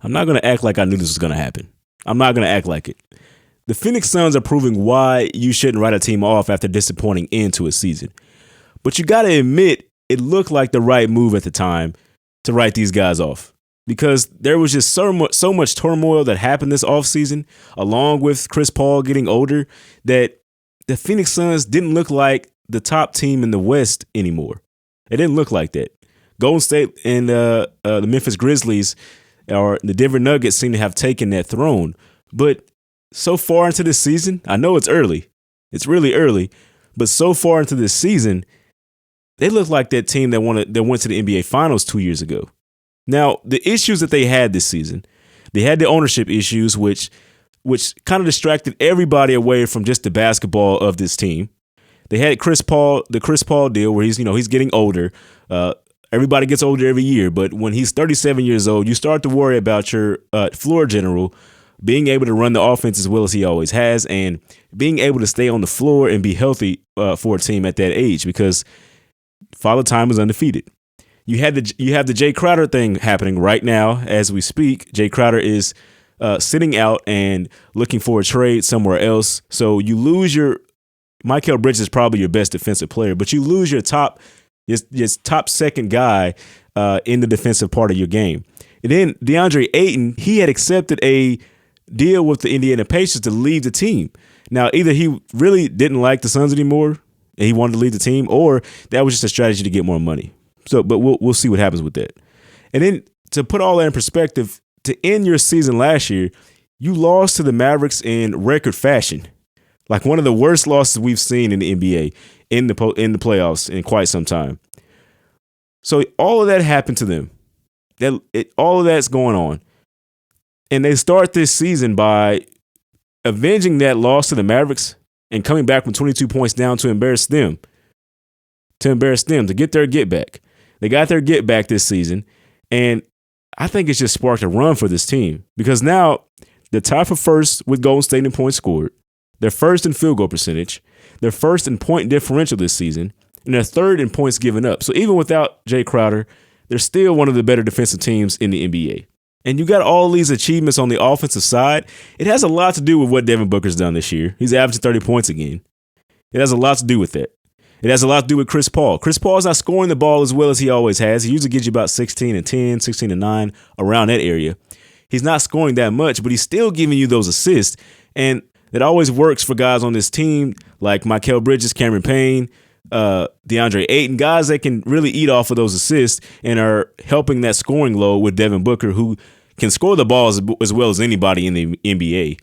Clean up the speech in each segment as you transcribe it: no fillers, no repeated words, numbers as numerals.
I'm not going to act like I knew this was going to happen. I'm not going to act like it. The Phoenix Suns are proving why you shouldn't write a team off after a disappointing end to a season. But you got to admit, it looked like the right move at the time to write these guys off. Because there was just so much turmoil that happened this offseason, along with Chris Paul getting older, that the Phoenix Suns didn't look like the top team in the West anymore. It didn't look like that. Golden State and the Memphis Grizzlies or the Denver Nuggets seem to have taken that throne. But so far into this season, I know it's early. It's really early. But so far into this season, they look like that team that went to the NBA Finals 2 years ago. Now, the issues that they had this season, they had the ownership issues, which kind of distracted everybody away from just the basketball of this team. They had the Chris Paul deal where he's getting older. Everybody gets older every year, but when he's 37 years old, you start to worry about your floor general being able to run the offense as well as he always has, and being able to stay on the floor and be healthy for a team at that age, because Father Time is undefeated. You have the Jae Crowder thing happening right now as we speak. Jae Crowder is sitting out and looking for a trade somewhere else. So you lose Mikal Bridges is probably your best defensive player, but you lose your top second guy in the defensive part of your game. And then DeAndre Ayton, he had accepted a deal with the Indiana Pacers to leave the team. Now, either he really didn't like the Suns anymore and he wanted to leave the team, or that was just a strategy to get more money. So, but we'll see what happens with that. And then to put all that in perspective, to end your season last year, you lost to the Mavericks in record fashion, like one of the worst losses we've seen in the NBA in the playoffs in quite some time. So all of that happened to them. All of that's going on, and they start this season by avenging that loss to the Mavericks and coming back from 22 points down to embarrass them, to get their get back. They got their get back this season, and I think it's just sparked a run for this team, because now they're tied for first with Golden State in points scored. They're first in field goal percentage. They're first in point differential this season, and they're third in points given up. So even without Jae Crowder, they're still one of the better defensive teams in the NBA. And you got all these achievements on the offensive side. It has a lot to do with what Devin Booker's done this year. He's averaging 30 points again. It has a lot to do with that. It has a lot to do with Chris Paul. Chris Paul's not scoring the ball as well as he always has. He usually gives you about 16 and 10, 16 and 9, around that area. He's not scoring that much, but he's still giving you those assists. And it always works for guys on this team like Mikal Bridges, Cameron Payne, DeAndre Ayton, guys that can really eat off of those assists and are helping that scoring load with Devin Booker, who can score the ball as well as anybody in the NBA.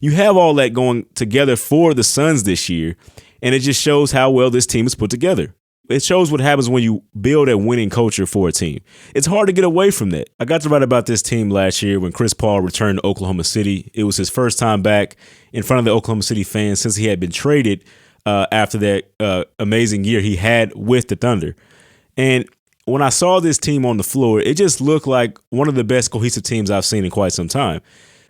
You have all that going together for the Suns this year, and it just shows how well this team is put together. It shows what happens when you build a winning culture for a team. It's hard to get away from that. I got to write about this team last year when Chris Paul returned to Oklahoma City. It was his first time back in front of the Oklahoma City fans since he had been traded after that amazing year he had with the Thunder. And when I saw this team on the floor, it just looked like one of the best cohesive teams I've seen in quite some time.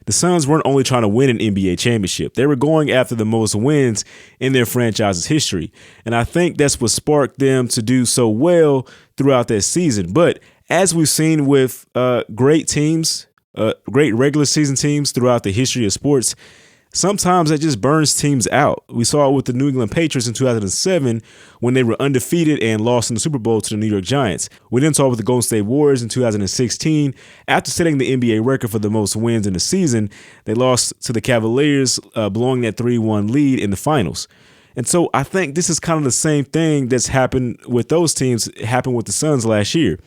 The Suns weren't only trying to win an NBA championship. They were going after the most wins in their franchise's history. And I think that's what sparked them to do so well throughout that season. But as we've seen with great teams, great regular season teams throughout the history of sports, sometimes that just burns teams out. We saw it with the New England Patriots in 2007 when they were undefeated and lost in the Super Bowl to the New York Giants. We then saw it with the Golden State Warriors in 2016. After setting the NBA record for the most wins in the season, they lost to the Cavaliers, blowing that 3-1 lead in the finals. And so I think this is kind of the same thing that's happened with those teams, happened with the Suns last year.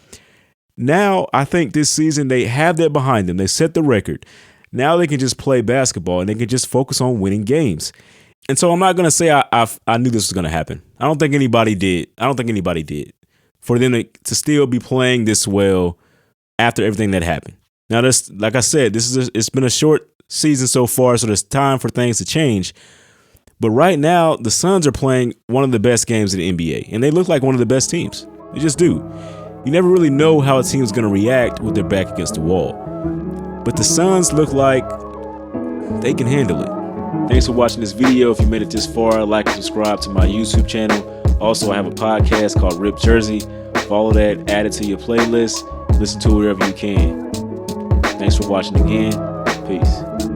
Now, I think this season they have that behind them. They set the record. Now they can just play basketball and they can just focus on winning games. And so I'm not going to say I knew this was going to happen. I don't think anybody did. For them to still be playing this well after everything that happened. Now, that's, like I said, it's been a short season so far, so there's time for things to change. But right now, the Suns are playing one of the best games in the NBA, and they look like one of the best teams. They just do. You never really know how a team is going to react with their back against the wall. But the Suns look like they can handle it. Thanks for watching this video. If you made it this far, like and subscribe to my YouTube channel. Also, I have a podcast called Rip Jersey. Follow that, add it to your playlist. Listen to it wherever you can. Thanks for watching again. Peace.